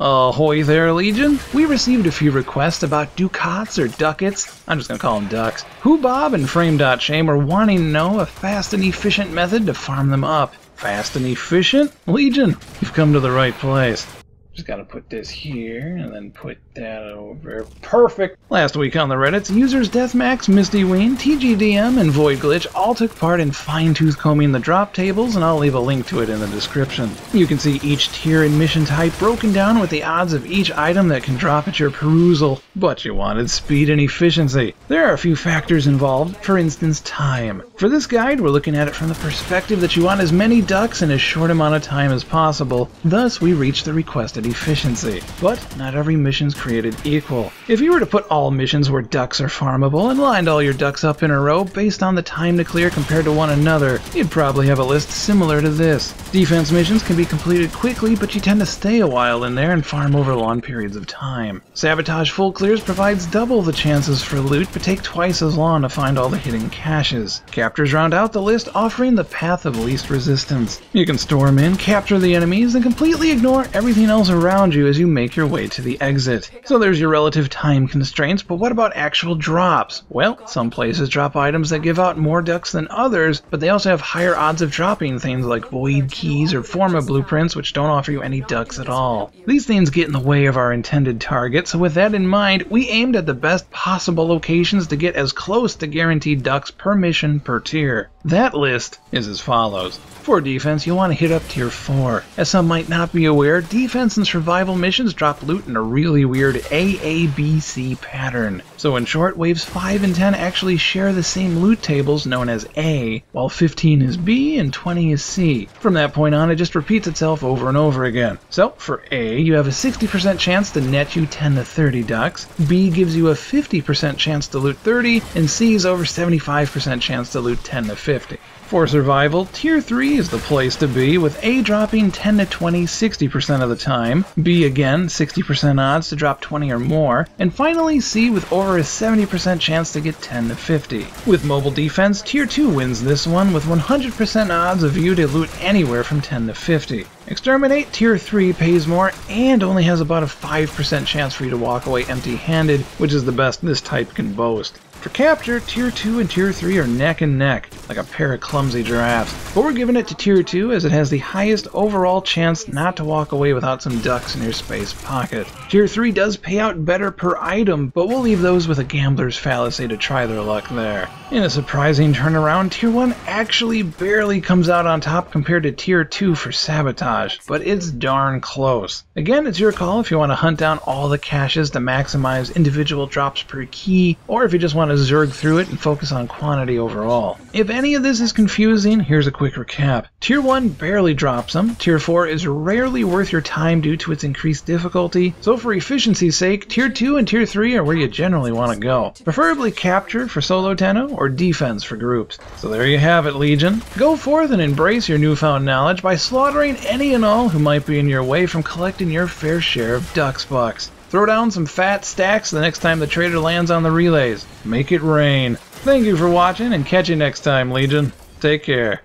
Ahoy there, Legion! We received a few requests about ducats or ducats, I'm just gonna call them ducks, who Bob and Frame.Shame are wanting to know a fast and efficient method to farm them up. Fast and efficient? Legion, you've come to the right place. Just gotta put this here, and then put that over. Perfect! Last week on the Reddits, users Deathmax, Mistyween, TGDM, and Void Glitch all took part in fine-tooth combing the drop tables, and I'll leave a link to it in the description. You can see each tier and mission type broken down with the odds of each item that can drop at your perusal. But you wanted speed and efficiency. There are a few factors involved, for instance time. For this guide, we're looking at it from the perspective that you want as many ducks in as short amount of time as possible, thus we reach the requested efficiency. But not every mission's created equal. If you were to put all missions where ducks are farmable and lined all your ducks up in a row based on the time to clear compared to one another, you'd probably have a list similar to this. Defense missions can be completed quickly, but you tend to stay a while in there and farm over long periods of time. Sabotage full clears provides double the chances for loot, but take twice as long to find all the hidden caches. Captures round out the list, offering the path of least resistance. You can storm in, capture the enemies, and completely ignore everything else around you as you make your way to the exit. So there's your relative time constraints, but what about actual drops? Well, some places drop items that give out more ducks than others, but they also have higher odds of dropping things like void keys or forma blueprints, which don't offer you any ducks at all. These things get in the way of our intended target, so with that in mind, we aimed at the best possible locations to get as close to guaranteed ducks per mission per tier. That list is as follows. For defense, you'll want to hit up tier 4. As some might not be aware, defense and survival missions drop loot in a really weird AABC pattern. So in short, waves 5 and 10 actually share the same loot tables known as A, while 15 is B and 20 is C. From that point on, it just repeats itself over and over again. So for A, you have a 60% chance to net you 10 to 30 ducks, B gives you a 50% chance to loot 30, and C is over 75% chance to loot 10 to 50. For survival, tier 3 is the place to be, with A dropping 10 to 20 60% of the time, B again 60% odds to drop 20 or more, and finally C with over a 70% chance to get 10 to 50. With mobile defense, tier 2 wins this one with 100% odds of you to loot anywhere from 10 to 50. Exterminate, tier 3 pays more and only has about a 5% chance for you to walk away empty-handed, which is the best this type can boast. For capture, tier 2 and tier 3 are neck and neck, like a pair of clumsy giraffes, but we're giving it to tier 2 as it has the highest overall chance not to walk away without some ducks in your space pocket. Tier 3 does pay out better per item, but we'll leave those with a gambler's fallacy to try their luck there. In a surprising turnaround, tier 1 actually barely comes out on top compared to tier 2 for Sabotage, but it's darn close. Again, it's your call if you want to hunt down all the caches to maximize individual drops per key, or if you just want to zerg through it and focus on quantity overall. If any of this is confusing, here's a quick recap. Tier 1 barely drops them, Tier 4 is rarely worth your time due to its increased difficulty, so for efficiency's sake, Tier 2 and Tier 3 are where you generally want to go. Preferably capture for solo Tenno or defense for groups. So there you have it, Legion. Go forth and embrace your newfound knowledge by slaughtering any and all who might be in your way from collecting your fair share of ducks bucks. Throw down some fat stacks the next time the trader lands on the relays. Make it rain. Thank you for watching and catch you next time, Legion. Take care.